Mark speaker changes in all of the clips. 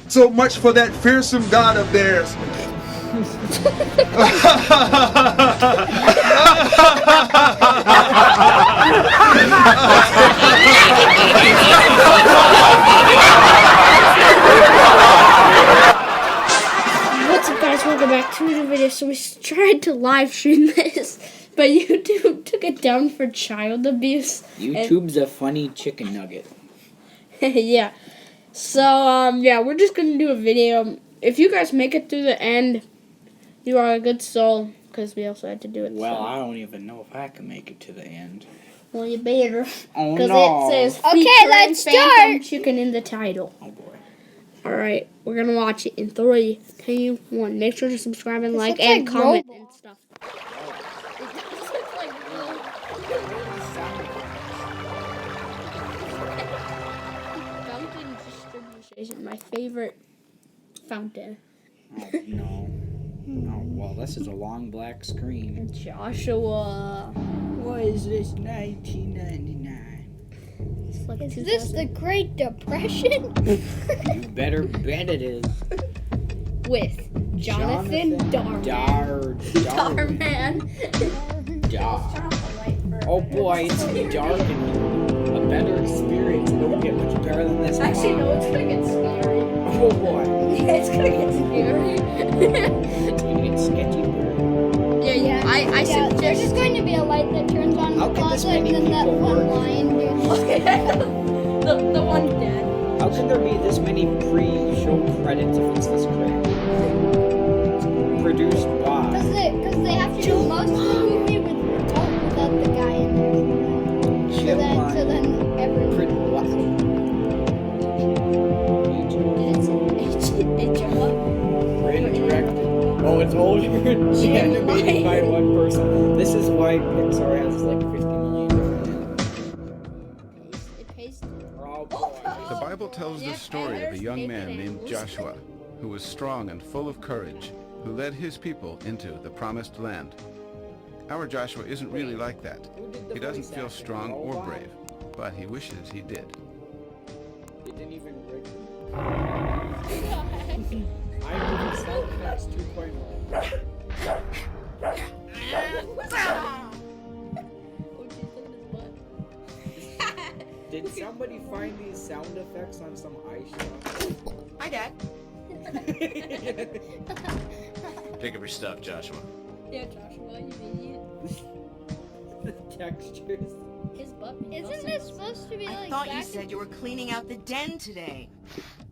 Speaker 1: So much for that fearsome god of theirs.
Speaker 2: What's up, guys? Welcome back to another video. So we tried to live stream this, but YouTube took it down for child abuse.
Speaker 3: YouTube's a funny chicken nugget.
Speaker 2: Yeah. So yeah, we're just gonna do a video. If you guys make it through the end, you are a good soul, because we also had to do it.
Speaker 3: Well,
Speaker 2: so.
Speaker 3: I don't even know if I can make it to the end.
Speaker 2: Well, you better.
Speaker 3: Oh
Speaker 2: Because
Speaker 3: no!
Speaker 2: it says
Speaker 4: Okay,
Speaker 2: featuring
Speaker 4: let's
Speaker 2: Phantom
Speaker 4: start.
Speaker 2: Chicken in the title.
Speaker 3: Oh boy.
Speaker 2: Alright, we're gonna watch it in 3, 2, 1. Make sure to subscribe and
Speaker 4: This
Speaker 2: like
Speaker 4: looks
Speaker 2: and
Speaker 4: like
Speaker 2: comment
Speaker 4: Roblox.
Speaker 2: and stuff. It does look like Fountain distribution, my favorite fountain.
Speaker 3: Oh no. Oh well, this is a long black screen.
Speaker 2: Joshua.
Speaker 3: What is this? 1999.
Speaker 2: It's like
Speaker 4: Is this the Great Depression?
Speaker 3: You better bet it is.
Speaker 2: with Jonathan Darman. Darman.
Speaker 3: Dar. Oh boy, it's dark in here. A better experience. It don't get much better than this.
Speaker 2: Actually, no, it's gonna get scary.
Speaker 3: Oh boy.
Speaker 2: Yeah, it's gonna get scary.
Speaker 3: It's gonna get sketchy.
Speaker 2: Yeah, I
Speaker 4: Yeah, there's
Speaker 2: suggest.
Speaker 4: just going to be a light that turns on in
Speaker 3: How
Speaker 4: the
Speaker 3: can this
Speaker 4: closet,
Speaker 3: many
Speaker 4: and then that
Speaker 3: people
Speaker 4: one
Speaker 3: work?
Speaker 4: lion dude.
Speaker 2: the one dead.
Speaker 3: How can there be this many pre-show credits if it's this great? Produced by.
Speaker 4: Because they have to do most of the movie without the guy in there. So then everyone.
Speaker 3: What? Written, directed. Oh, it's older. Animated by one person. This is why Pixar has like 50 million. Oh boy.
Speaker 1: The Bible tells the story of a young man named Joshua, who was strong and full of courage, who led his people into the promised land. Our Joshua isn't really like that. He doesn't feel strong or brave, but he wishes he did.
Speaker 3: It didn't even break. I movie sound effects 2.0. Did somebody find these sound effects on some iShop?
Speaker 5: Hi, Dad.
Speaker 6: Pick up your stuff, Joshua.
Speaker 2: Yeah, Joshua, you idiot.
Speaker 3: The textures.
Speaker 2: His butt.
Speaker 4: Isn't this supposed to be
Speaker 5: I
Speaker 4: like
Speaker 5: thought you
Speaker 4: back
Speaker 5: said you were cleaning out the den today.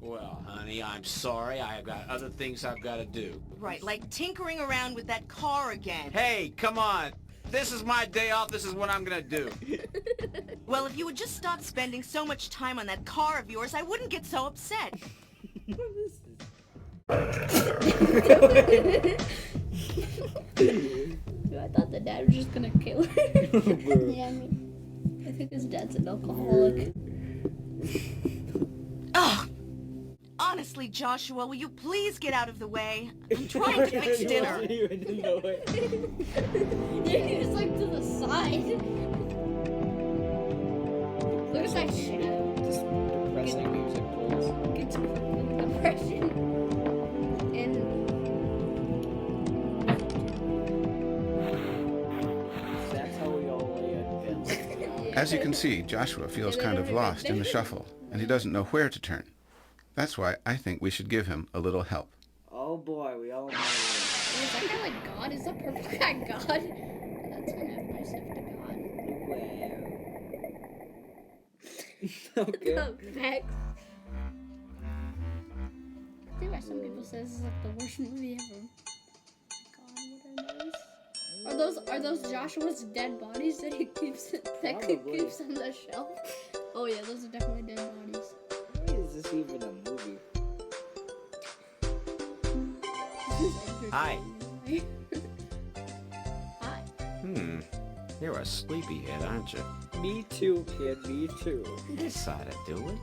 Speaker 6: Well, honey, I'm sorry. I have got other things I've got to do.
Speaker 5: Right, like tinkering around with that car again.
Speaker 6: Hey, come on. This is my day off. This is what I'm gonna do.
Speaker 5: Well, if you would just stop spending so much time on that car of yours, I wouldn't get so upset.
Speaker 2: I thought the dad was just gonna kill her.
Speaker 4: Yeah, I mean,
Speaker 2: I think his dad's an alcoholic.
Speaker 5: Ugh! Honestly, Joshua, will you please get out of the way? I'm trying to fix dinner.
Speaker 2: Yeah, he was like to the side. Look at that shadow.
Speaker 3: Just depressing music, please.
Speaker 2: Gets depression. And
Speaker 3: That's how we all lay in beds.
Speaker 1: As you can see, Joshua feels kind of lost in the shuffle, and he doesn't know where to turn. That's why I think we should give him a little help.
Speaker 3: Oh boy, we all know.
Speaker 2: is that guy like God? Is that purple guy God? That's kind of nice of the God.
Speaker 3: Okay.
Speaker 2: Vex. I think why some people say this is like the worst movie ever. God, what are those? Are those Joshua's dead bodies that he keeps
Speaker 3: Probably.
Speaker 2: keeps on the shelf? Oh yeah, those are definitely dead bodies.
Speaker 3: Why is this even a movie?
Speaker 6: Hi.
Speaker 2: Hi.
Speaker 6: You're a sleepyhead, aren't you?
Speaker 3: Me too, kid, me too.
Speaker 6: This ought to do it.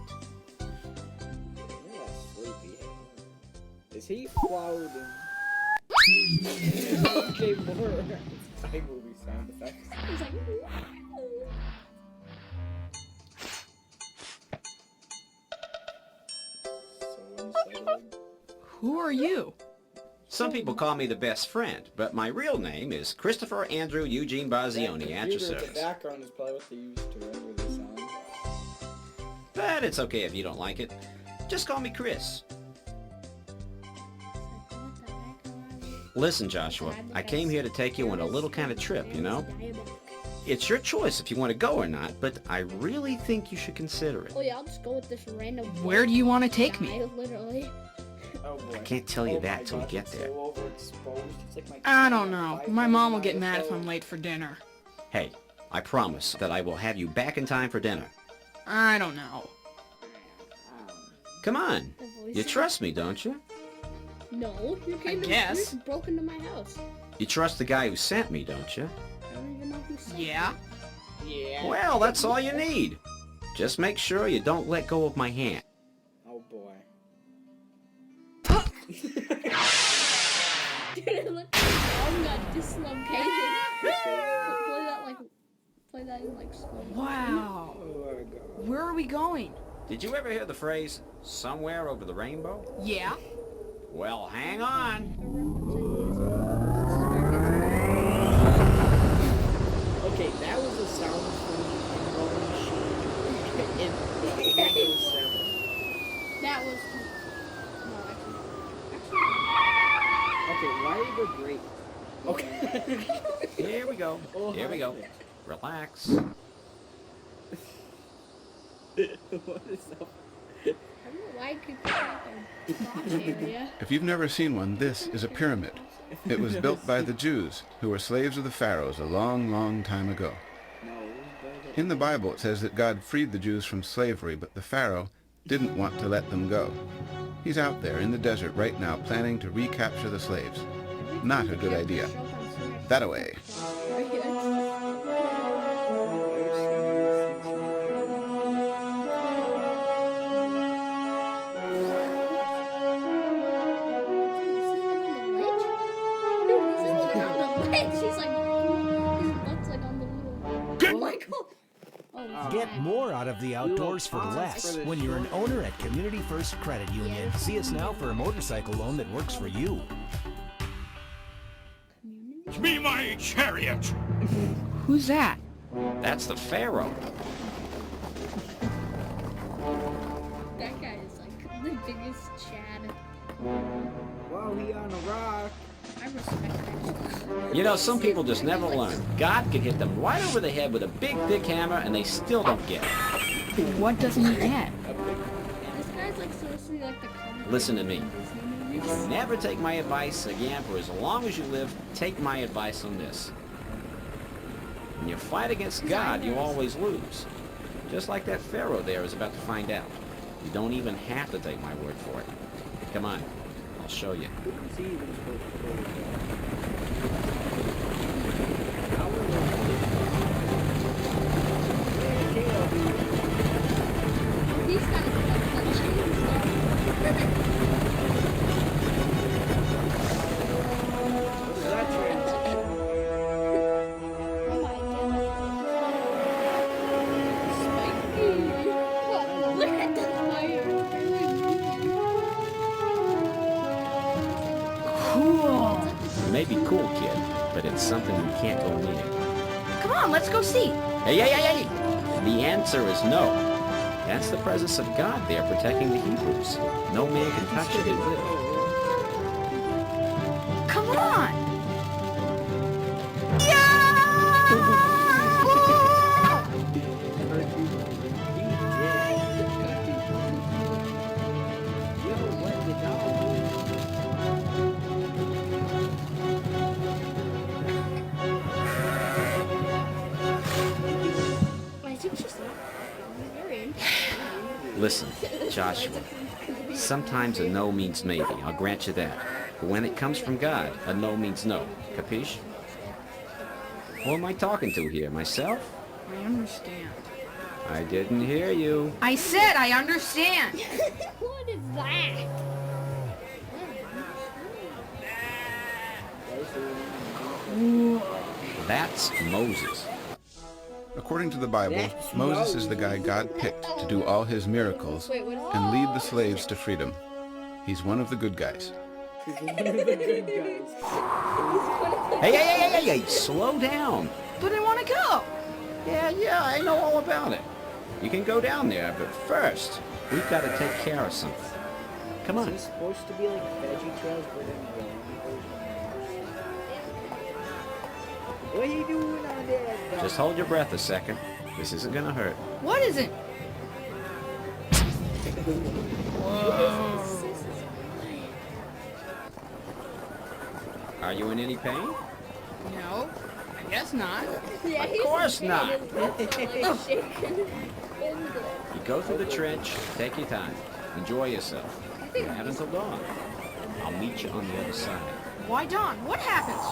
Speaker 3: You're a sleepyhead. Is he floating? Okay, more iMovie sound effects.
Speaker 2: He's like,
Speaker 3: So
Speaker 7: Who are you?
Speaker 6: Some people call me the best friend, but my real name is Christopher Andrew Eugene Bazzioni at your
Speaker 3: The
Speaker 6: service.
Speaker 3: background is probably what they used to render the sound.
Speaker 6: But it's okay if you don't like it. Just call me Chris. Listen, Joshua, I came here to take you on a little kind of trip, you know? It's your choice if you want to go or not, but I really think you should consider it.
Speaker 2: Oh yeah, I'll just go with this random.
Speaker 7: Where do you want to take me?
Speaker 2: guy, literally.
Speaker 3: Oh boy.
Speaker 6: I can't tell you
Speaker 3: Oh
Speaker 6: that
Speaker 3: my
Speaker 6: till we
Speaker 3: gosh,
Speaker 6: get
Speaker 3: it's
Speaker 6: there.
Speaker 3: so overexposed. It's like my
Speaker 7: I don't know. My mom will get
Speaker 3: iPhone
Speaker 7: mad if I'm
Speaker 3: phone.
Speaker 7: late for dinner.
Speaker 6: Hey, I promise that I will have you back in time for dinner.
Speaker 7: I don't know.
Speaker 6: Come on.
Speaker 2: The voice
Speaker 6: You
Speaker 2: is-
Speaker 6: trust me, don't you?
Speaker 2: No, you came in.
Speaker 7: guess.
Speaker 2: You broke into my house.
Speaker 6: You trust the guy who sent me, don't you?
Speaker 2: I don't even know who sent
Speaker 7: Yeah?
Speaker 3: Yeah.
Speaker 6: Well, that's all you need. Just make sure you don't let go of my hand.
Speaker 3: Oh boy.
Speaker 2: Dude, it looked like all got dislocated. Play that in like slow.
Speaker 7: Wow.
Speaker 3: Oh my god.
Speaker 7: Where are we going?
Speaker 6: Did you ever hear the phrase, somewhere over the rainbow?
Speaker 7: Yeah?
Speaker 6: Well, hang on.
Speaker 3: Okay, that was a sound from the machine. In Windows 7.
Speaker 2: That was. No,
Speaker 3: Okay, why are you go great? Okay.
Speaker 6: Here we go.
Speaker 3: Oh,
Speaker 6: Here we go.
Speaker 3: hi.
Speaker 6: Relax.
Speaker 3: What is up?
Speaker 2: I don't know why I could put that in the crotch area.
Speaker 1: If you've never seen one, this is a pyramid. It was built by the Jews, who were slaves of the pharaohs a long, long time ago.
Speaker 3: No, it was better.
Speaker 1: In the Bible, it says that God freed the Jews from slavery, but the Pharaoh didn't want to let them go. He's out there in the desert right now planning to recapture the slaves. Not a good idea. That-a-way.
Speaker 2: She's like, his butt's like on the little. Oh my god. Oh,
Speaker 8: Get
Speaker 2: man.
Speaker 8: more out of the outdoors for less when you're an owner at Community First Credit Union. See us now for a motorcycle loan that works for you.
Speaker 9: Be my chariot!
Speaker 7: Who's that?
Speaker 6: That's the Pharaoh.
Speaker 2: That guy is like the biggest Chad.
Speaker 3: Wow, he on a rock.
Speaker 2: I respect that.
Speaker 6: You know, some people just never learn. God could hit them right over the head with a big, thick hammer, and they still don't get it.
Speaker 7: What doesn't he get?
Speaker 2: This guy's like seriously like the comic
Speaker 6: Listen to me.
Speaker 2: Disney
Speaker 6: If you never take my advice again for as long as you live, take my advice on this. When you fight against God, you always lose. Just like that Pharaoh there is about to find out. You don't even have to take my word for it. Come on, I'll show you.
Speaker 3: Who's he even supposed to go?
Speaker 2: These guys are like chains.
Speaker 3: What is that transition?
Speaker 2: Oh my god. Spiky. What? Look at the fire.
Speaker 7: Cool.
Speaker 6: It may be cool, kid, but it's something you can't go near.
Speaker 7: Come on, let's go see.
Speaker 6: Hey, hey, hey, hey! The answer is no. That's the presence of God there protecting the Hebrews. No man can touch it and live.
Speaker 7: Come on.
Speaker 2: I think she's not. Very interesting.
Speaker 6: Listen, Joshua, sometimes a no means maybe, I'll grant you that. But when it comes from God, a no means no. Capiche? Who am I talking to here, myself?
Speaker 7: I understand.
Speaker 6: I didn't hear you.
Speaker 7: I said I understand.
Speaker 2: What is that?
Speaker 6: That's Moses.
Speaker 1: According to the Bible,
Speaker 3: That's
Speaker 1: Moses is the guy God picked to do all his miracles
Speaker 2: Wait, what is
Speaker 1: and lead the slaves to freedom. He's one of the good guys.
Speaker 3: He's one of the good guys.
Speaker 6: Hey, slow down.
Speaker 7: But I want to go.
Speaker 6: Yeah, I know all about it. You can go down there, but first, we've got to take care of something. Come
Speaker 3: Is
Speaker 6: on.
Speaker 3: this supposed to be like Veggie Trails, but in the long version? What are you doing on there?
Speaker 6: Just hold your breath a second. This isn't gonna hurt.
Speaker 7: What is it?
Speaker 6: Are you in any pain?
Speaker 7: No, I guess not.
Speaker 4: Yeah,
Speaker 6: Of course not.
Speaker 4: shaking.
Speaker 6: You go through the trench, take your time. Enjoy yourself. You have until dawn. I'll meet you on the other side.
Speaker 7: Why, Don? What happens?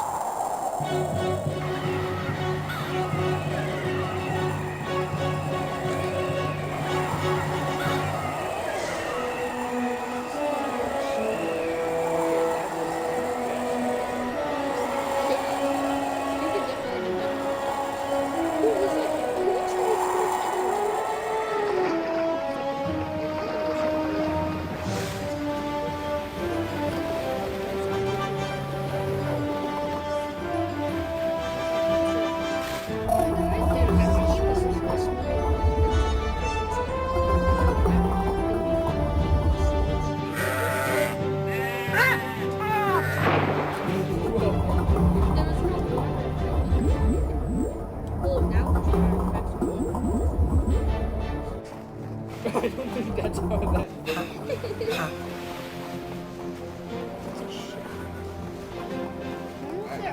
Speaker 3: I don't think that's how that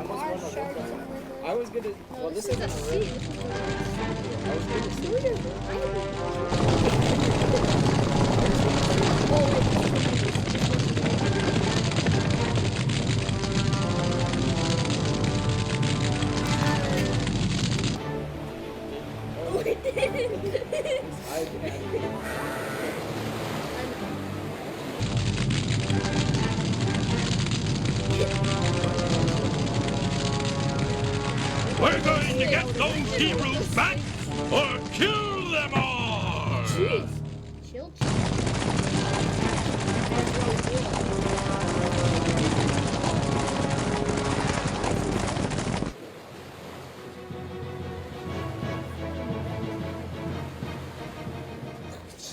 Speaker 3: works. I was gonna. Well, this isn't a river. I was gonna say.
Speaker 9: We're going to get those Hebrews back or kill them all!
Speaker 4: Chill.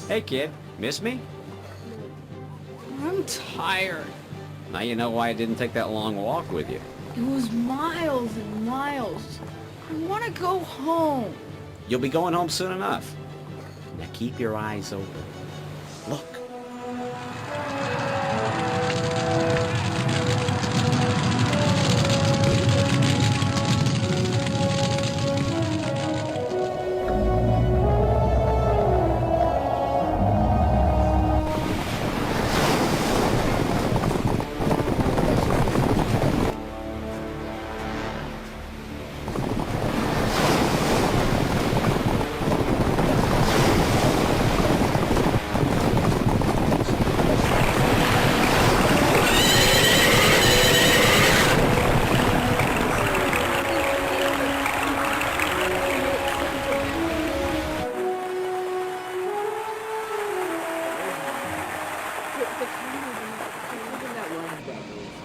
Speaker 6: Hey, kid. Miss me?
Speaker 7: I'm tired.
Speaker 6: Now you know why I didn't take that long walk with you.
Speaker 7: It was miles and miles. I want to go home.
Speaker 6: You'll be going home soon enough. Now keep your eyes open. Look.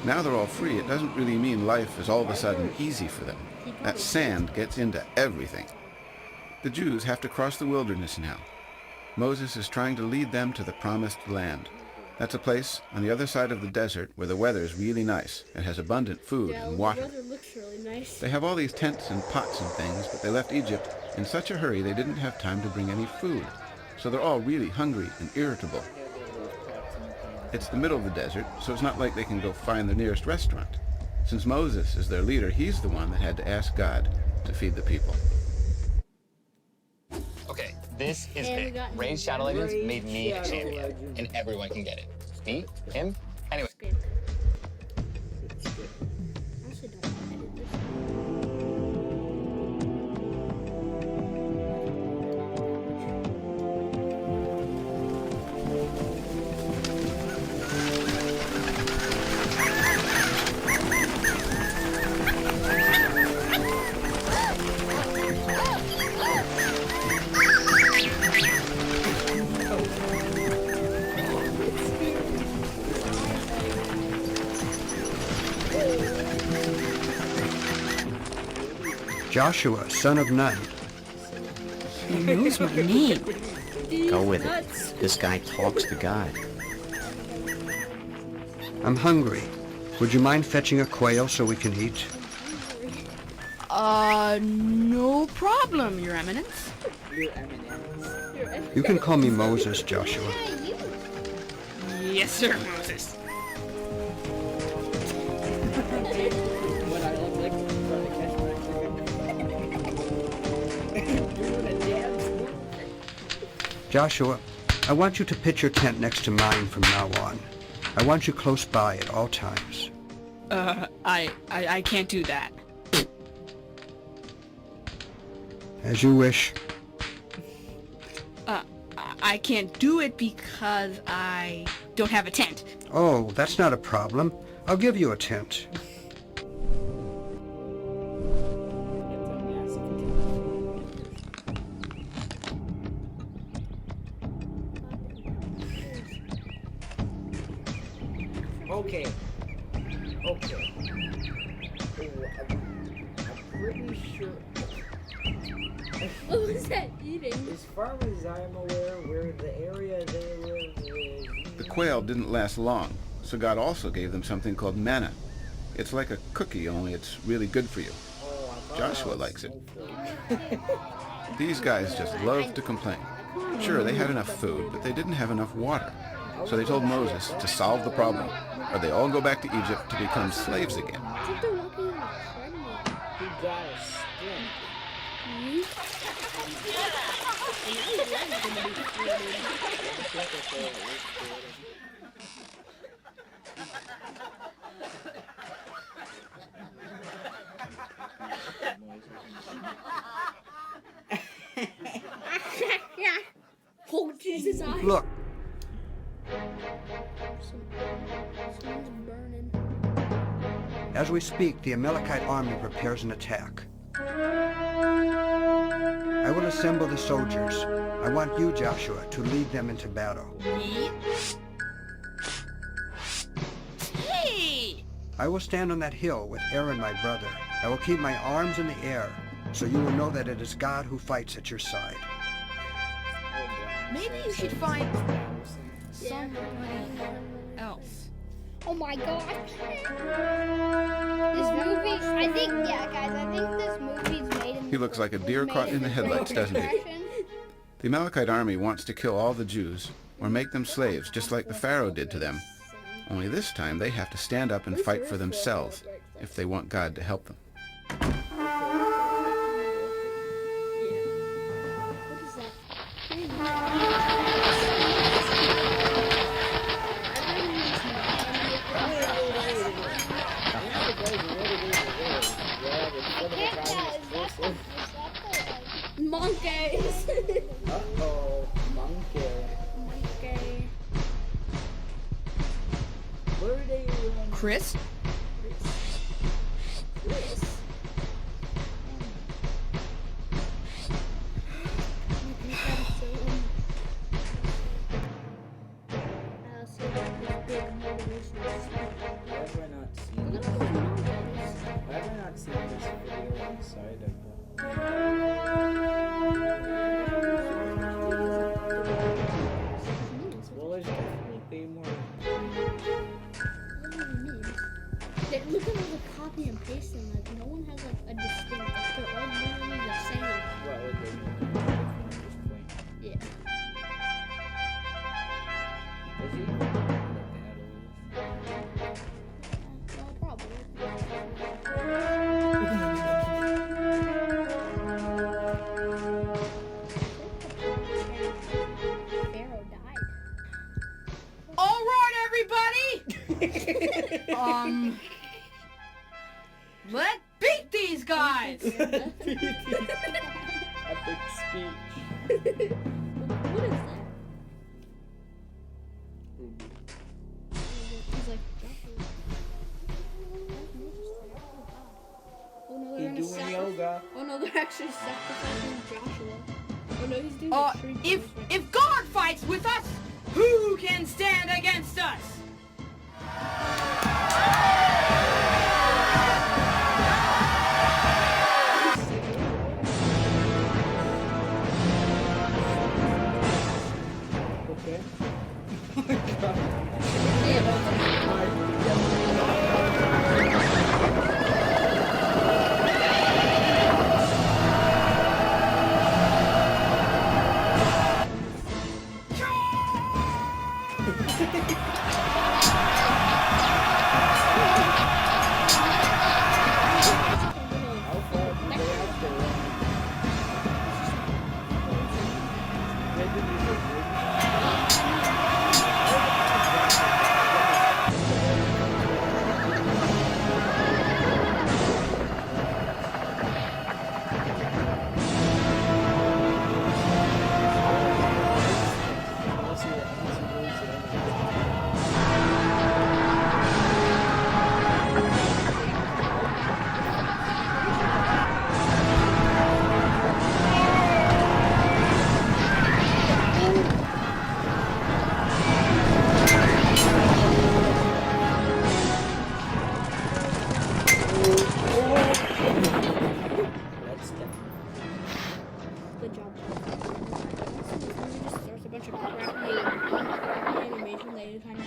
Speaker 1: Now they're all free, it doesn't really mean life is all of a sudden easy for them. That sand gets into everything. The Jews have to cross the wilderness now. Moses is trying to lead them to the promised land. That's a place on the other side of the desert where the weather is really nice and has abundant food and water.
Speaker 2: The weather looks really nice.
Speaker 1: They have all these tents and pots and things, but they left Egypt in such a hurry they didn't have time to bring any food. So they're all really hungry and irritable. It's the middle of the desert, so it's not like they can go find the nearest restaurant. Since Moses is their leader, he's the one that had to ask God to feed the people.
Speaker 10: Okay, this is
Speaker 2: And we
Speaker 10: big.
Speaker 2: got
Speaker 10: Raised Shadow Legends made me a champion, and everyone can get it. Me, him, anyway.
Speaker 2: Honestly, don't want to edit this.
Speaker 11: Joshua, son of Nun.
Speaker 7: He knows my name.
Speaker 6: Go with it. This guy talks to God.
Speaker 11: I'm hungry. Would you mind fetching a quail so we can eat?
Speaker 7: No problem, Your Eminence.
Speaker 3: Your Eminence.
Speaker 11: You can call me Moses, Joshua.
Speaker 7: Yes, sir, Moses.
Speaker 3: What I look like trying to catch my chicken. Doing a dance move.
Speaker 11: Joshua, I want you to pitch your tent next to mine from now on. I want you close by at all times.
Speaker 7: I can't do that.
Speaker 11: As you wish.
Speaker 7: I can't do it because I don't have a tent.
Speaker 11: Oh, that's not a problem. I'll give you a tent.
Speaker 3: Okay. Okay. I'm pretty sure.
Speaker 2: What was that eating?
Speaker 3: As far as I'm aware, where the area they live is...
Speaker 1: The quail didn't last long, so God also gave them something called manna. It's like a cookie, only it's really good for you. Joshua likes it. These guys just love to complain. Sure, they had enough food, but they didn't have enough water. So they told Moses to solve the problem, or they all go back to Egypt to become slaves again.
Speaker 3: He got a skin.
Speaker 2: Oh, Jesus, I...
Speaker 11: Look.
Speaker 2: Someone's burning.
Speaker 11: As we speak, the Amalekite army prepares an attack. I will assemble the soldiers. I want you, Joshua, to lead them into battle.
Speaker 7: Me? Hey!
Speaker 11: I will stand on that hill with Aaron, my brother. I will keep my arms in the air, so you will know that it is God who fights at your side.
Speaker 7: Maybe you should find somebody else.
Speaker 4: Oh my god. This movie, I think, yeah, guys, I think this movie's made in...
Speaker 1: He looks like a deer caught in the headlights, doesn't he? The Amalekite army wants to kill all the Jews, or make them slaves, just like the Pharaoh did to them. Only this time they have to stand up and fight for themselves, if they want God to help them.
Speaker 2: Monkeys!
Speaker 3: Uh-oh, monkey. Where are they?
Speaker 7: Chris?
Speaker 3: Why have I not seen this video inside of the... Well, there's definitely more.
Speaker 2: Look at all the copy and pasting. Like, no one has like a distinct. Like, they're all literally the same.
Speaker 3: Well, at this point.
Speaker 2: Yeah.
Speaker 3: Is he?
Speaker 2: No problem. Pharaoh died.
Speaker 7: All right, everybody! Let's beat these guys!
Speaker 3: Epic speech.
Speaker 2: What is that? He's like, Joshua. Oh no,
Speaker 3: He's
Speaker 2: they're gonna
Speaker 3: doing yoga.
Speaker 2: Oh no, they're actually sacrificing Joshua. Oh no, he's doing
Speaker 7: If God fights with us, who can stand against us?
Speaker 2: Good job. There's a bunch of crappy animation that you kind of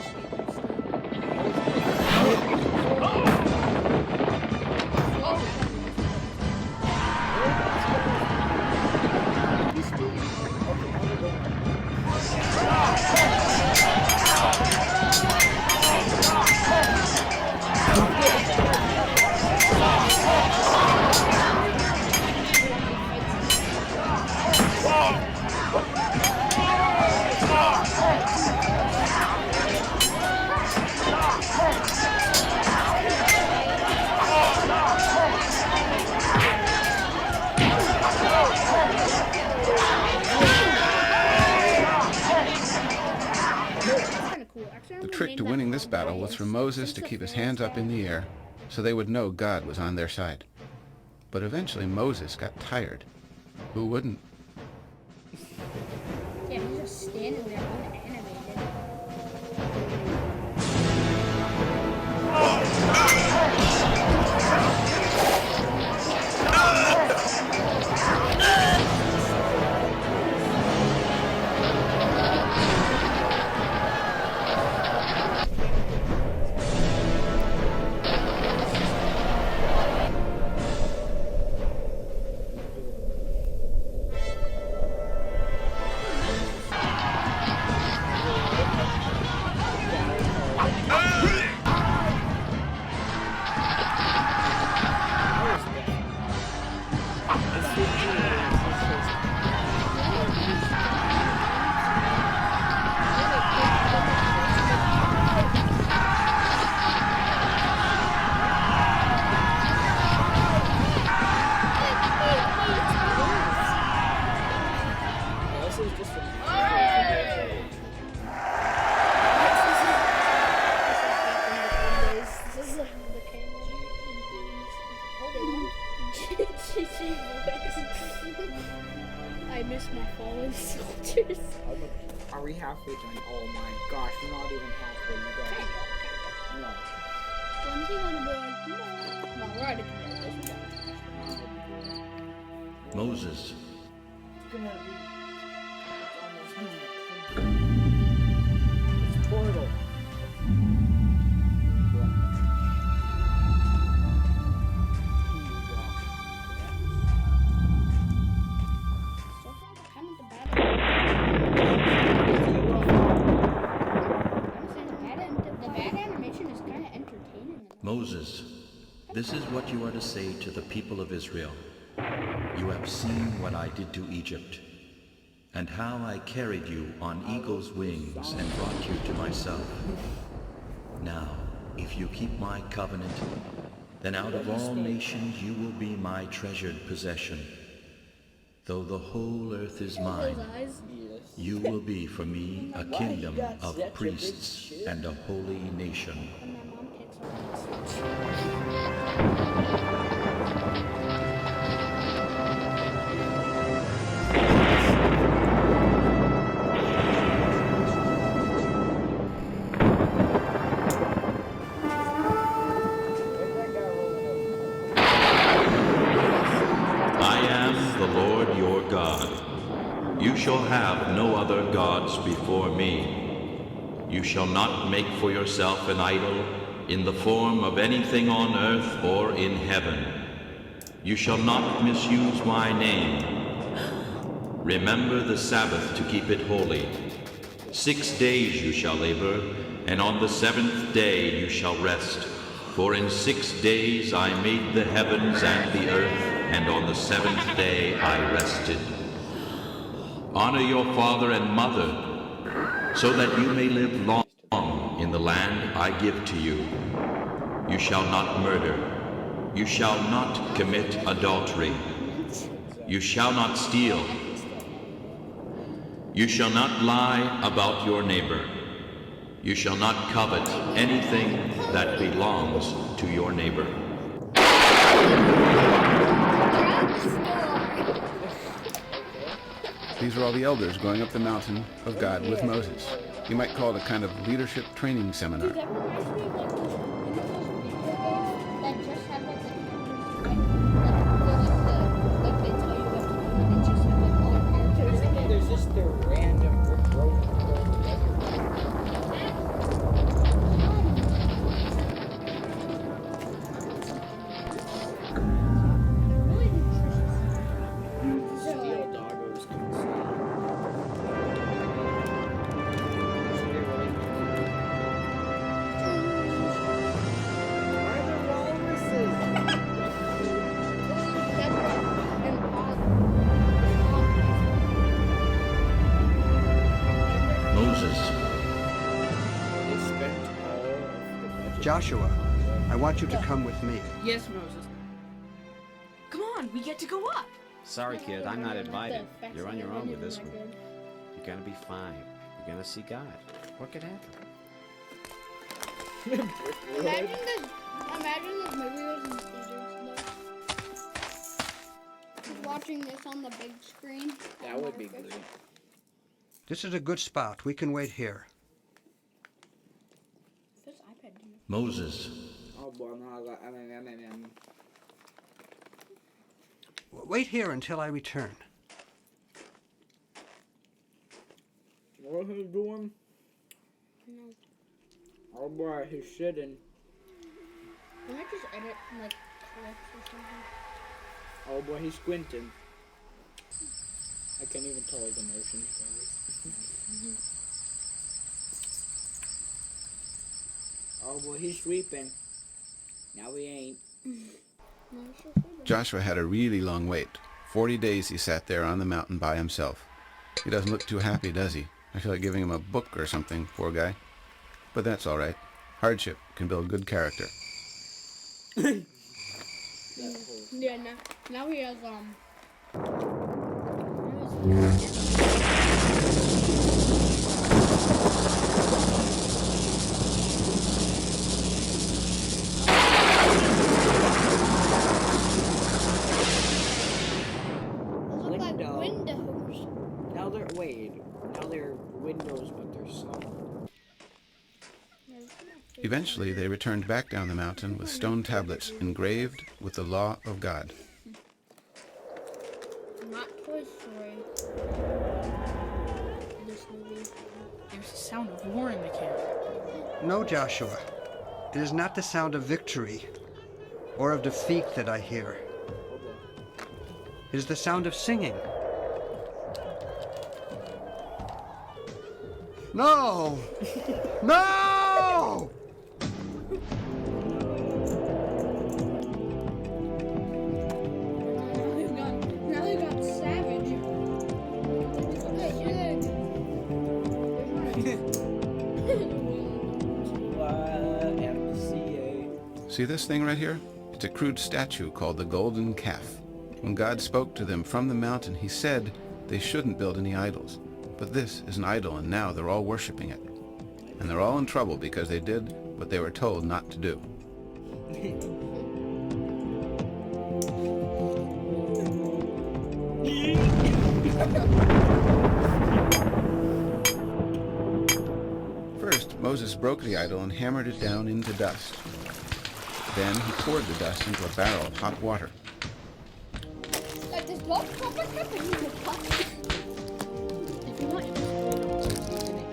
Speaker 1: The trick to winning this battle was for Moses to keep his hands up in the air so they would know God was on their side. But eventually Moses got tired. Who wouldn't?
Speaker 2: Yeah, he's just standing there unanimated. I miss my fallen soldiers.
Speaker 3: Are we halfway done? Oh my gosh, we're not even halfway, you guys. No.
Speaker 2: When's he gonna be like, no? No, we're already committed.
Speaker 9: Moses.
Speaker 3: It's gonna be almost it's portal.
Speaker 9: Moses, this is what you are to say to the people of Israel. You have seen what I did to Egypt, and how I carried you on eagle's wings and brought you to myself. Now, if you keep my covenant, then out of all nations you will be my treasured possession. Though the whole earth is mine, you will be for me a kingdom of priests and a holy nation. I am the Lord your God. You shall have no other gods before me. You shall not make for yourself an idol in the form of anything on earth or in heaven. You shall not misuse my name. Remember the Sabbath to keep it holy. 6 days you shall labor, and on the 7th day you shall rest. For in 6 days I made the heavens and the earth, and on the 7th day I rested. Honor your father and mother, so that you may live long in the land I give to you. You shall not murder. You shall not commit adultery. You shall not steal. You shall not lie about your neighbor. You shall not covet anything that belongs to your neighbor.
Speaker 1: These are all the elders going up the mountain of God with Moses. You might call it a kind of leadership training seminar.
Speaker 4: Dude, that reminds me of like those videos that just have like they tell you what to do and they just have like all the characters in it.
Speaker 3: There's just the random Rick Road Steel doggos can
Speaker 11: Joshua, I want you to come with me.
Speaker 7: Yes, Moses.
Speaker 5: Come on, we get to go up.
Speaker 6: Sorry, kid, I'm not invited. You're on your own with this one. You're gonna be fine. You're gonna see God. What could happen?
Speaker 4: Imagine this movie was in theaters. Watching this on the big screen.
Speaker 3: That would be great.
Speaker 11: This is a good spot. We can wait here.
Speaker 4: This iPad didn't.
Speaker 9: Moses,
Speaker 3: Oh boy,
Speaker 11: Wait here until I return.
Speaker 3: what he's doing?
Speaker 4: No.
Speaker 3: Oh boy, he's shitting.
Speaker 4: Can I just edit like clips or something?
Speaker 3: Oh boy, he's squinting. I can't even tell his emotions, guys. Oh boy, he's sweeping. Now he ain't.
Speaker 1: Joshua had a really long wait. 40 days he sat there on the mountain by himself. He doesn't look too happy, does he? I feel like giving him a book or something, poor guy. But that's all right. Hardship can build good character.
Speaker 2: Yeah, now he has
Speaker 4: Windows.
Speaker 3: Now they're windows, but they're soft.
Speaker 1: Eventually, they returned back down the mountain with stone tablets engraved with the law of God.
Speaker 2: not Toy Story. This movie.
Speaker 7: There's the sound of war in the camp.
Speaker 11: No, Joshua. It is not the sound of victory or of defeat that I hear. It is the sound of singing. No! No!
Speaker 2: Now they got savage.
Speaker 1: See this thing right here? It's a crude statue called the Golden Calf. When God spoke to them from the mountain, he said they shouldn't build any idols. But this is an idol, and now they're all worshiping it. And they're all in trouble because they did what they were told not to do. First, Moses broke the idol and hammered it down into dust. Then he poured the dust into a barrel of hot water.
Speaker 4: Does Bob Papa cup and you can cut?
Speaker 2: If you want, you can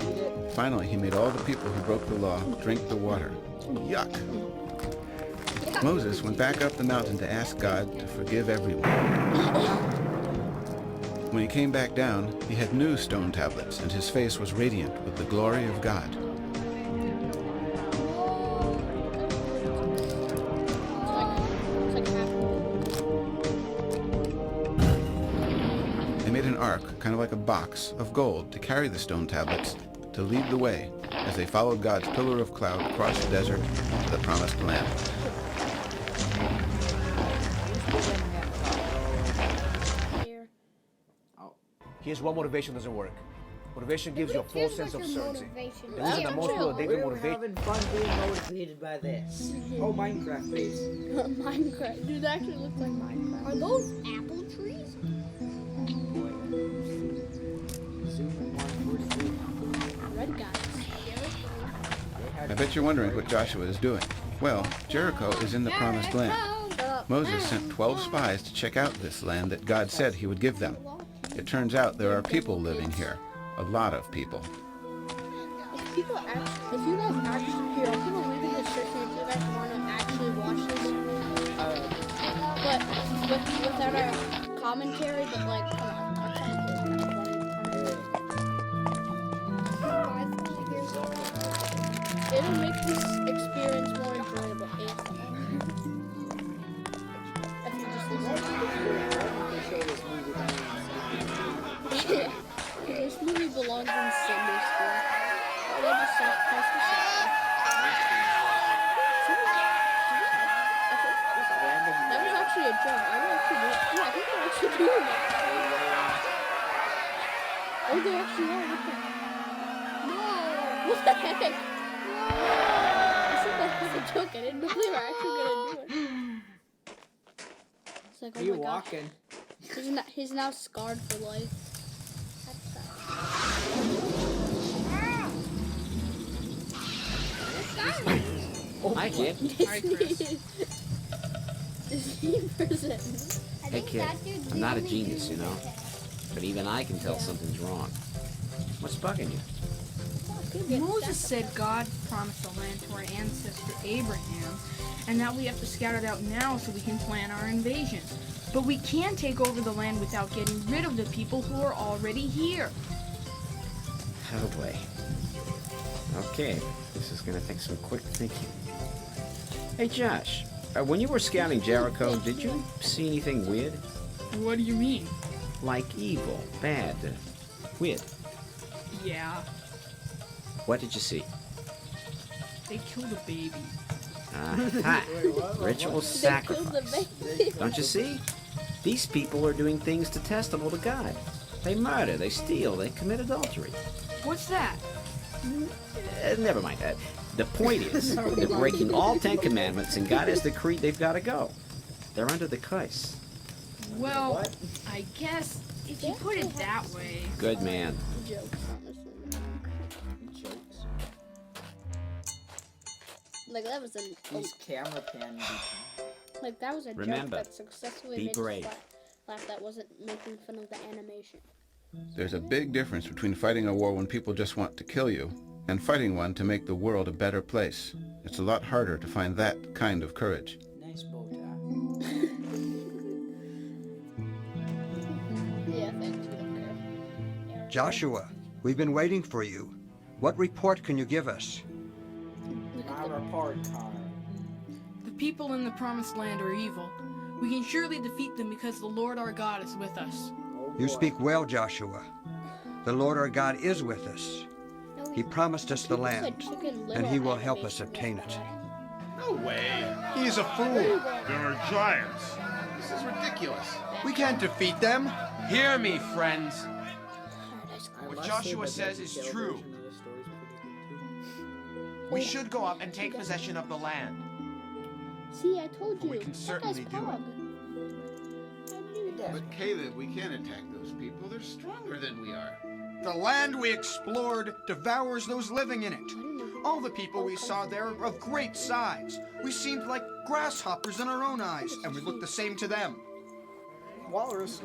Speaker 2: eat it.
Speaker 1: Finally, he made all the people who broke the law drink the water. Yuck! Moses went back up the mountain to ask God to forgive everyone. When he came back down, he had new stone tablets, and his face was radiant with the glory of God. They made an ark, kind of like a box, of gold to carry the stone tablets, to lead the way as they followed God's pillar of cloud across the desert to the promised land.
Speaker 8: Here's why motivation doesn't work. Motivation gives you a false sense of certainty. The reason that most people think
Speaker 3: We
Speaker 8: that
Speaker 3: were
Speaker 8: motivation...
Speaker 3: having fun being motivated by this. Oh, Minecraft base.
Speaker 2: Minecraft. Dude, that actually looks like Minecraft.
Speaker 4: Are those apple trees?
Speaker 2: Red guys.
Speaker 1: I bet you're wondering what Joshua is doing. Well, Jericho is in the promised land. Moses sent 12 spies to check out this land that God said he would give them. It turns out there are people living here. A lot of people.
Speaker 2: If you guys actually here, I'm gonna leave in the description if you guys want to actually watch this. But without our commentary, but like, come on, our commentary is kind of funny. It'll make this experience more enjoyable. If you just listen. This movie belongs in Sunday school. I love the sacrifice for Sunday. That was actually a joke. I think they're actually doing it. Oh, they actually are. What the heck? I said that was a joke. I didn't know they were actually gonna do it. It's like, oh
Speaker 3: You
Speaker 2: my gosh.
Speaker 3: walking?
Speaker 2: He's now scarred for life.
Speaker 6: Hi, kid. Hey, kid. I'm not a genius, you know. But even I can tell something's wrong. What's bugging you?
Speaker 7: Moses said God promised the land to our ancestor Abraham, and that we have to scout it out now so we can plan our invasion. But we can't take over the land without getting rid of the people who are already here.
Speaker 6: Oh boy. Okay, this is gonna take some quick thinking. Hey Josh, when you were scouting Jericho, did you see anything weird?
Speaker 7: What do you mean?
Speaker 6: Like evil, bad, weird.
Speaker 7: Yeah,
Speaker 6: What did you see?
Speaker 7: they killed a baby.
Speaker 6: Aha! Ritual sacrifice. Don't you see? These people are doing things detestable to God. They murder, they steal, they commit adultery.
Speaker 7: What's that?
Speaker 6: Never mind that. The point is, they're breaking all 10 commandments, and God has decreed they've got to go. They're under the curse.
Speaker 7: Well, I guess if you put it that way.
Speaker 6: Good man.
Speaker 2: Like that was
Speaker 3: These camera pan.
Speaker 2: like that was a
Speaker 6: Remember,
Speaker 2: joke that successfully
Speaker 6: be
Speaker 2: made
Speaker 6: brave.
Speaker 2: us laugh that wasn't making fun of the animation.
Speaker 1: There's a big difference between fighting a war when people just want to kill you and fighting one to make the world a better place. It's a lot harder to find that kind of courage.
Speaker 3: Nice bow tie.
Speaker 2: Yeah, thanks. We don't care.
Speaker 11: Joshua, we've been waiting for you. What report can you give us?
Speaker 3: Our report card.
Speaker 7: The people in the promised land are evil. We can surely defeat them because the Lord our God is with us.
Speaker 11: You speak well, Joshua. The Lord our God is with us. He promised us the land, and he will help us obtain it.
Speaker 12: No way. He's a fool. There are giants. This is ridiculous. We can't defeat them.
Speaker 13: Hear me, friends.
Speaker 3: What
Speaker 13: What Joshua says is true. We should go up and take possession of the land.
Speaker 2: See, I told you.
Speaker 13: We can certainly do it.
Speaker 1: But Caleb, we can't attack those people. They're stronger than we are.
Speaker 12: The land we explored devours those living in it. All the people we saw there are of great size. We seemed like grasshoppers in our own eyes, and we looked the same to them.
Speaker 3: Walrus.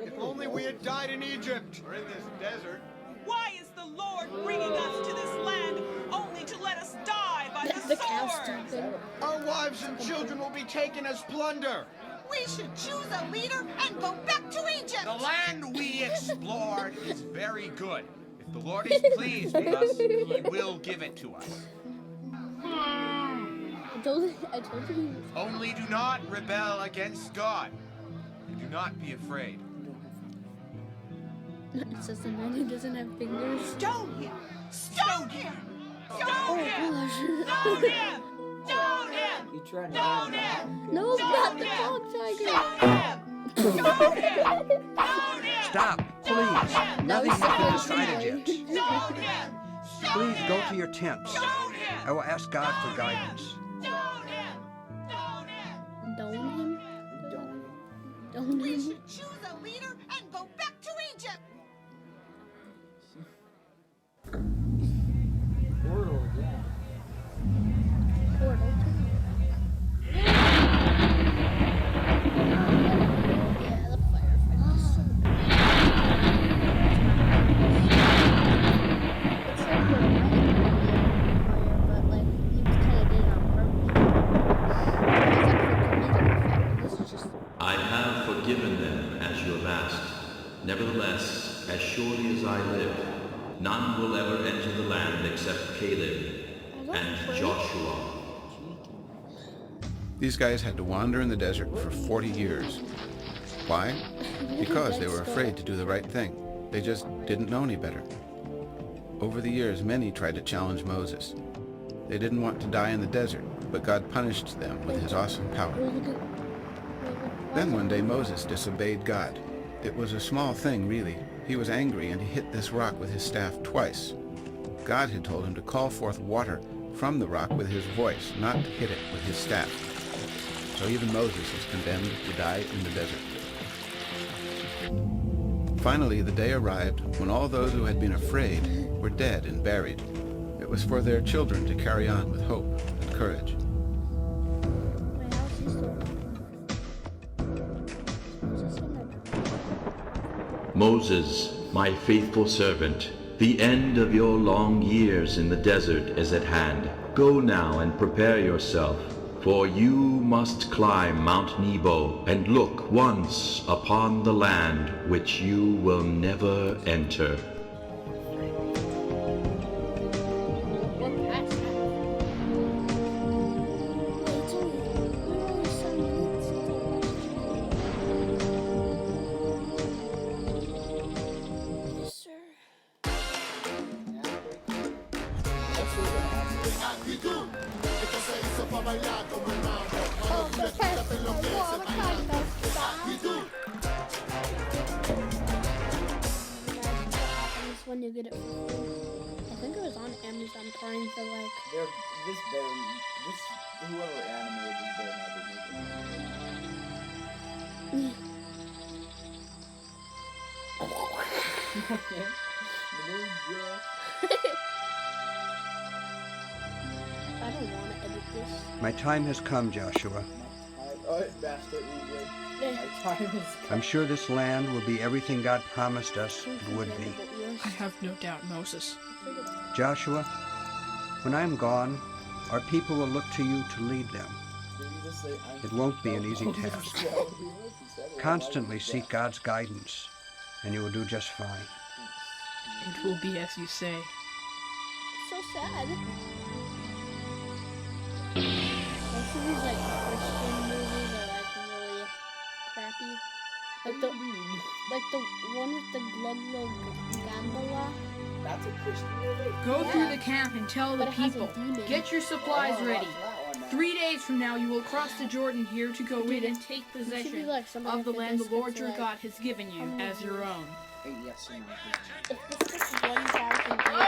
Speaker 12: If only we had died in Egypt.
Speaker 1: Or in this desert.
Speaker 12: and children will be taken as plunder.
Speaker 5: We should choose a leader and go back to Egypt.
Speaker 13: The land we explored is very good. If the Lord is pleased with us, he will give it to us.
Speaker 2: I told you.
Speaker 13: Only do not rebel against God. And do not be afraid.
Speaker 2: It says the man who doesn't have fingers.
Speaker 5: Stone him! Stone him! Stone
Speaker 2: Oh
Speaker 5: him!
Speaker 2: gosh.
Speaker 5: Stone him! Stone him!
Speaker 3: You tried to
Speaker 5: Stone him!
Speaker 2: No, not the dog tiger.
Speaker 5: Stone him! Stone him!
Speaker 11: Stop, please. Nothing has been decided yet.
Speaker 5: Stone him!
Speaker 11: Please go to your tents.
Speaker 5: Stone him!
Speaker 11: I will ask God for guidance.
Speaker 5: Stone him! Stone him!
Speaker 2: Don't him.
Speaker 3: Don't.
Speaker 5: We should choose a leader and go back to Egypt.
Speaker 3: Portal, yeah.
Speaker 2: Portal. Yeah, the firefighter. It's like we're right, but like you kind of did it on purpose. This is just.
Speaker 9: I have forgiven them as you have asked. Nevertheless, as surely as I live, none will ever enter the land except Caleb and Joshua.
Speaker 1: These guys had to wander in the desert for 40 years. Why? Because they were afraid to do the right thing. They just didn't know any better. Over the years, many tried to challenge Moses. They didn't want to die in the desert, but God punished them with his awesome power. Then one day Moses disobeyed God. It was a small thing, really. He was angry and he hit this rock with his staff twice. God had told him to call forth water from the rock with his voice, not to hit it with his staff. So even Moses was condemned to die in the desert. Finally, the day arrived when all those who had been afraid were dead and buried. It was for their children to carry on with hope and courage.
Speaker 9: Moses, my faithful servant, the end of your long years in the desert is at hand. Go now and prepare yourself, for you must climb Mount Nebo and look once upon the land which you will never enter.
Speaker 2: When you get it, I think it was on Amazon Prime for like.
Speaker 3: Whoever animated this better not be
Speaker 2: I don't want to edit this.
Speaker 11: My time has come, Joshua. I'm sure this land will be everything God promised us it would be.
Speaker 7: I have no doubt, Moses.
Speaker 11: Joshua, when I am gone, our people will look to you to lead them. It won't be an easy task. Constantly seek God's guidance, and you will do just fine.
Speaker 7: It will be as you say.
Speaker 2: So sad. Most of these like Christian movies are like really crappy. Like the one with the Gluglo Gondola.
Speaker 3: That's a Christian movie?
Speaker 7: Go through the camp and tell the
Speaker 2: But it has a
Speaker 7: people.
Speaker 2: demon.
Speaker 7: Get your supplies ready. 3 days from now, you will cross the Jordan here to go in and take possession
Speaker 2: like somebody
Speaker 7: of the
Speaker 2: after
Speaker 7: land
Speaker 2: this
Speaker 7: the Lord
Speaker 2: gets,
Speaker 7: your
Speaker 2: like,
Speaker 7: God has given you as your own.
Speaker 3: Yes, or no?
Speaker 2: If this gets 1,000 views,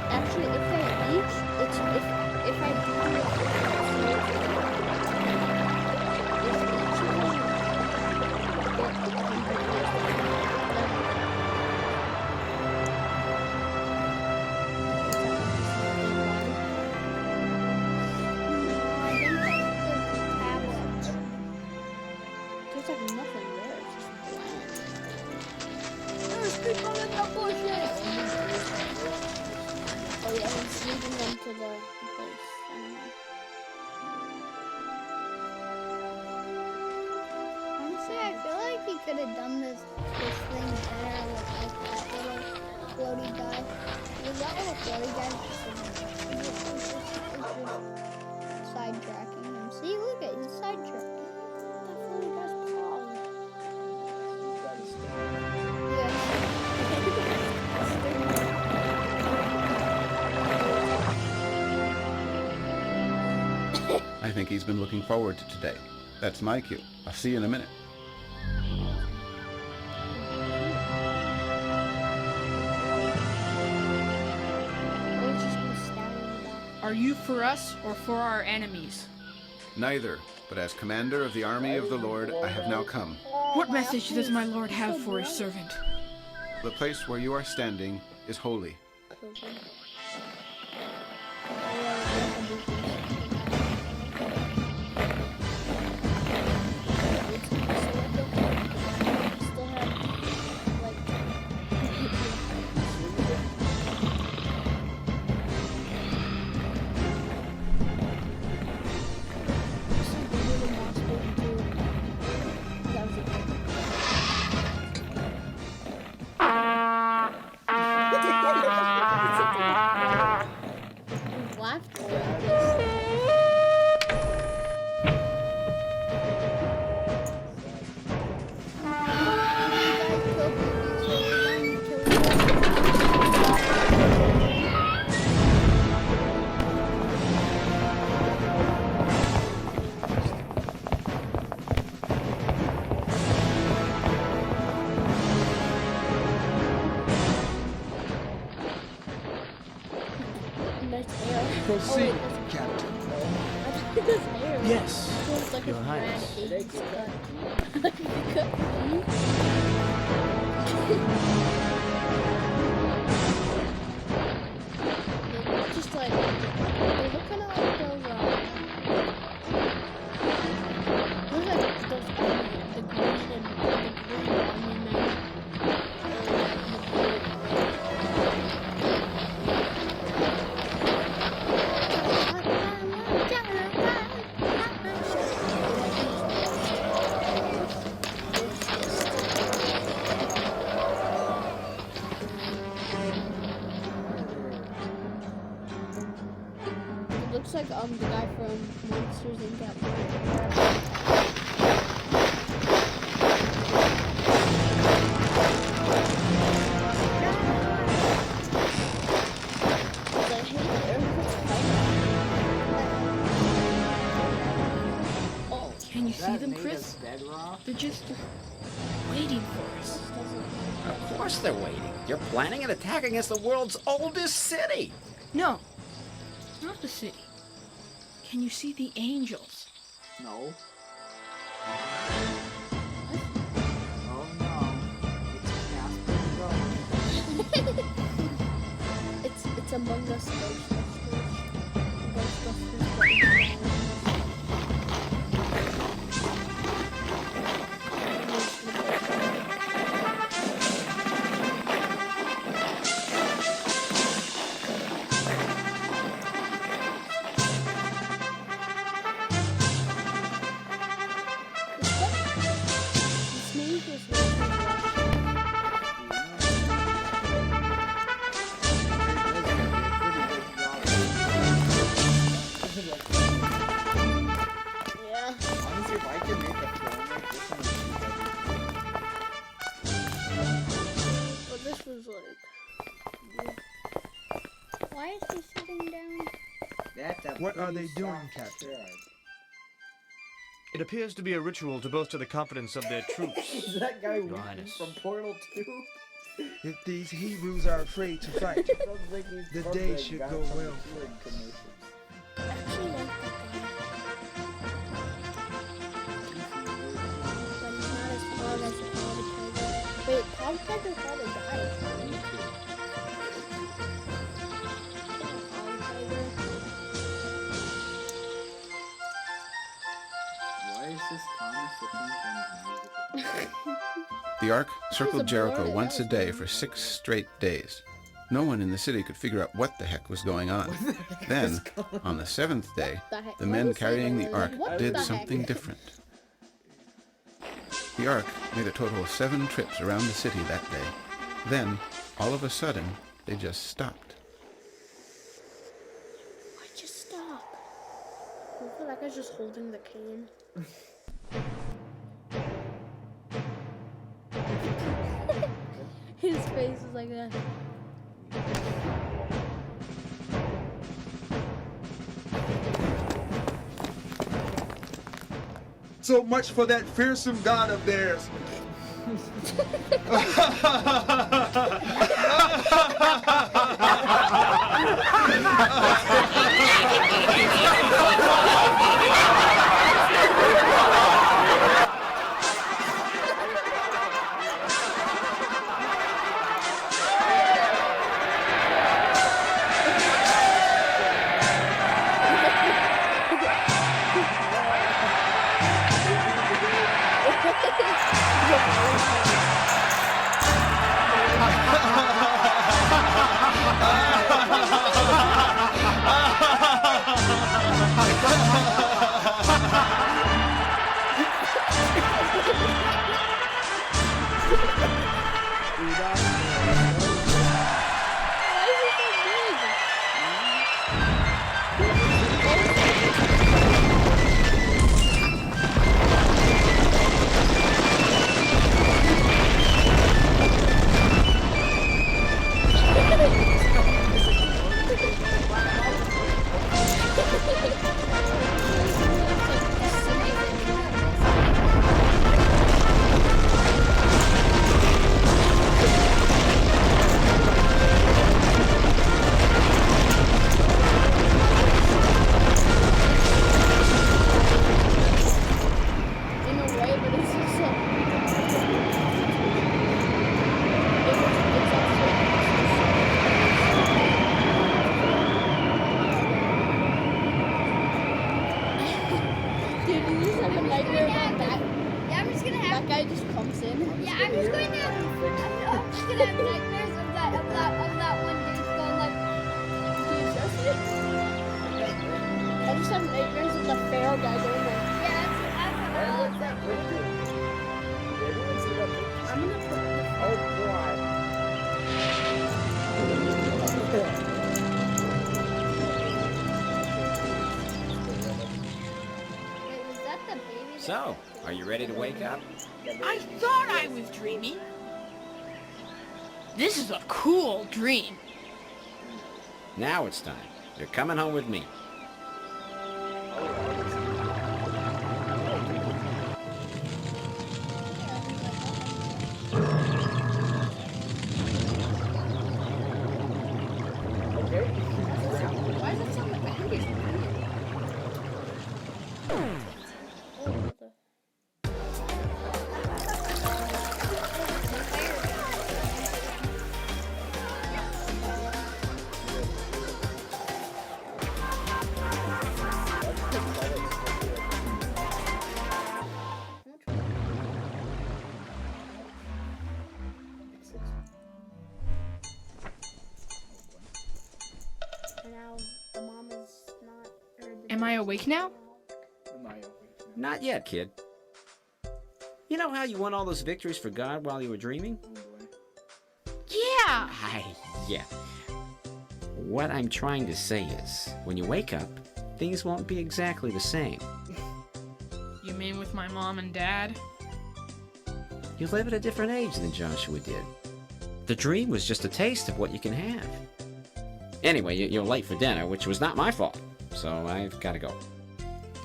Speaker 2: actually, if they each, if I do it, there's like nothing there. It's just bland. There's people in the bushes. leading them to the place. I don't know.
Speaker 4: Honestly, I feel like he could have done this thing better with like that little floaty guy. Was that little floaty guy just sidetracking him? See, look at he's sidetracking. That floaty guy's paw.
Speaker 1: I think he's been looking forward to today. That's my cue. I'll see you in a minute.
Speaker 7: Are you for us or for our enemies?
Speaker 1: Neither, but as commander of the army of the Lord, I have now come.
Speaker 7: What message does my lord have for his servant?
Speaker 1: The place where you are standing is holy.
Speaker 12: Proceed, Captain.
Speaker 8: Yes,
Speaker 2: like
Speaker 8: Your Highness.
Speaker 2: Just like they're looking at like those looks like those the green and the green army men. Looks like the guy from Monsters Inc.
Speaker 7: Oh, can you see them, Chris? They're just waiting for us.
Speaker 6: Of course they're waiting. You're planning an attack against the world's oldest city.
Speaker 7: No, not the city. Can you see the angels?
Speaker 3: No. Oh no.
Speaker 2: It's Among Us Ghostbusters.
Speaker 3: Honestly, if I could make a film like this
Speaker 2: Well, this was like.
Speaker 4: Why is he sitting down?
Speaker 14: What are they doing, Captain?
Speaker 15: It appears to be a ritual to boast of the confidence of their troops.
Speaker 3: Is that guy
Speaker 15: Your Highness.
Speaker 3: from Portal 2?
Speaker 14: If these Hebrews are afraid to fight, the day should go well for us.
Speaker 2: I actually like that guy. But he's not as hard as the Powder Tiger. Wait, Powder Tiger probably died.
Speaker 3: Why is this Tommy sipping from
Speaker 1: The Ark circled Jericho once a day for 6 straight days. No one in the city could figure out what the heck was going on. Then, on the 7th day, the men carrying the ark did something different. The ark made a total of 7 trips around the city that day. Then, all of a sudden, they just stopped.
Speaker 2: Why just stop? Look at that guy's just holding the cane. His face is like that.
Speaker 14: So much for that fearsome god of theirs.
Speaker 6: So, are you ready to wake up?
Speaker 7: I thought I was dreaming. This is a cool dream.
Speaker 6: Now it's time. You're coming home with me.
Speaker 2: Why does it sound like my fingers?
Speaker 7: Am I awake now?
Speaker 6: Not yet, kid. You know how you won all those victories for God while you were dreaming?
Speaker 7: Yeah!
Speaker 6: Yeah. What I'm trying to say is, when you wake up, things won't be exactly the same.
Speaker 7: You mean with my mom and dad?
Speaker 6: You live at a different age than Joshua did. The dream was just a taste of what you can have. Anyway, you're late for dinner, which was not my fault, so I've got to go.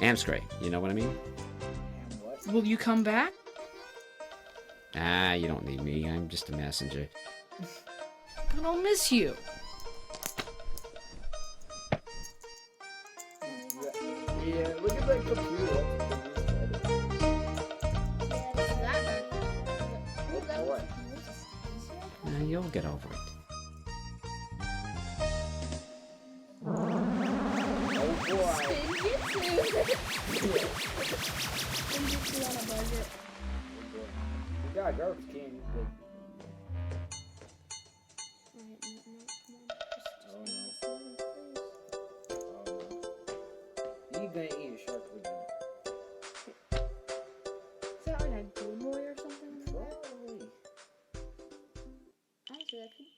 Speaker 6: Amscray, you know what I mean?
Speaker 7: Will you come back?
Speaker 6: You don't need me. I'm just a messenger.
Speaker 7: But I'll miss you.
Speaker 3: Yeah, look at that computer.
Speaker 6: You'll get over it.
Speaker 3: Yeah, garbage can. gonna eat a shark with you.
Speaker 2: Is that like a Game Boy or something?
Speaker 3: Probably.
Speaker 2: Actually, that could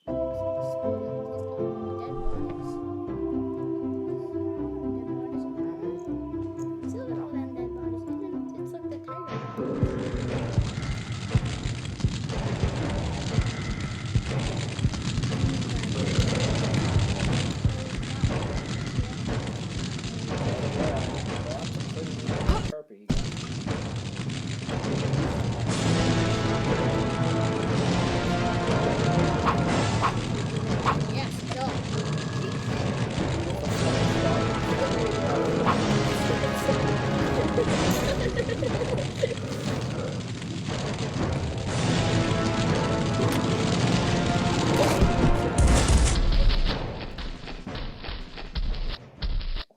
Speaker 2: dead bodies. See, look at all them dead bodies. It's like the tiger. Yes, go.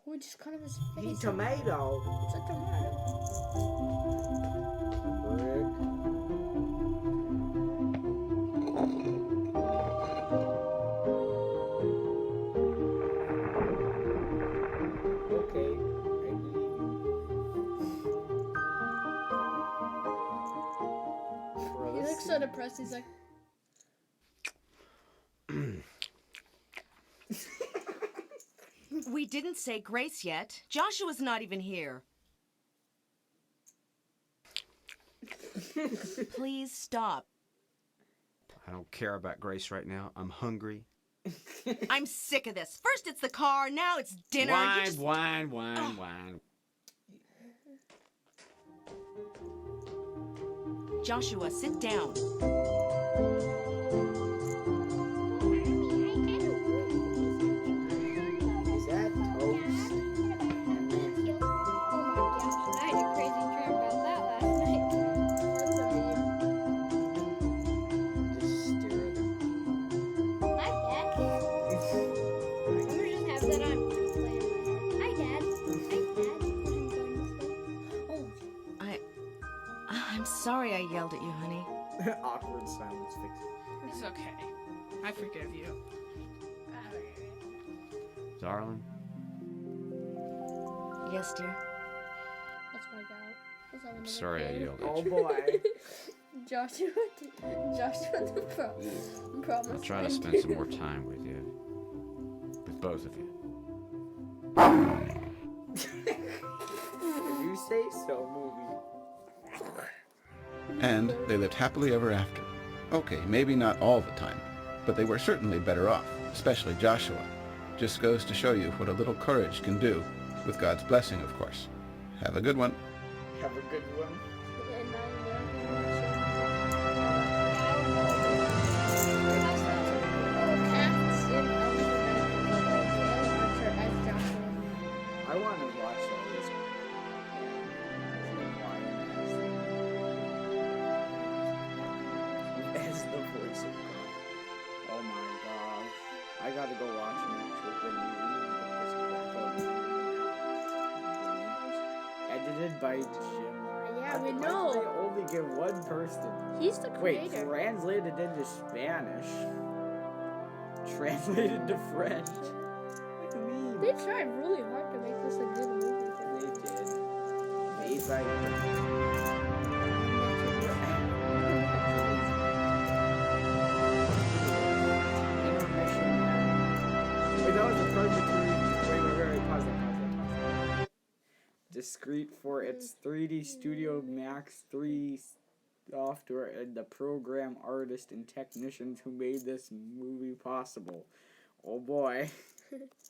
Speaker 2: Oh, it just cut off his face.
Speaker 3: Eat tomato.
Speaker 2: It's a tomato.
Speaker 3: Okay, I believe you.
Speaker 2: He looks so depressed. He's like,
Speaker 5: We didn't say grace yet. Joshua's not even here. Please stop.
Speaker 15: I don't care about Grace right now. I'm hungry.
Speaker 5: I'm sick of this. First it's the car, now it's dinner.
Speaker 6: Wine.
Speaker 5: Joshua, sit down.
Speaker 3: Is that toast?
Speaker 2: oh my gosh, I had a crazy dream about that last night. That's amazing.
Speaker 3: Just stare at them.
Speaker 2: Hi, Dad. I'm gonna just have that on play in my head. Hi, Dad.
Speaker 5: I'm sorry I yelled at you, honey.
Speaker 3: Awkward silence fix.
Speaker 7: It's okay. I forgive you.
Speaker 15: Darling?
Speaker 5: Yes, dear.
Speaker 2: That's my dad. That's all
Speaker 15: I'm sorry I yelled at
Speaker 3: Oh
Speaker 15: you.
Speaker 3: boy.
Speaker 2: Joshua the promise.
Speaker 15: I'll try to spend some more time with you. With both of you.
Speaker 3: If you say so, movie.
Speaker 1: And they lived happily ever after. Okay, maybe not all the time, but they were certainly better off, especially Joshua. Just goes to show you what a little courage can do, with God's blessing, of course. Have a good one.
Speaker 3: Have a good one. I want to watch all this. As the voice of God. Oh my gosh. I gotta go watch an actual good movie. Edited by Jim.
Speaker 2: Yeah, we
Speaker 3: Why
Speaker 2: know.
Speaker 3: did they only get one person?
Speaker 2: He's the creator.
Speaker 3: Wait, translated into Spanish. Translated to French. What do you mean?
Speaker 2: They tried really hard to make this a good movie.
Speaker 3: They did. Made by Wait, that was a Wait, pause that. Discreet for its 3D Studio Max 3 software and the program artists and technicians who made this movie possible. Oh boy.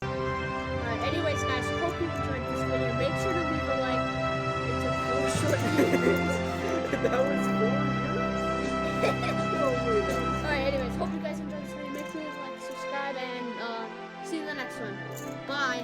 Speaker 2: Anyways, guys, hope you enjoyed this video. Make sure to leave a like. It's a full short video.
Speaker 3: That was 4 years?
Speaker 2: Alright, anyways, hope you guys enjoyed this video. Make sure to like, subscribe, and see you in the next one. Bye.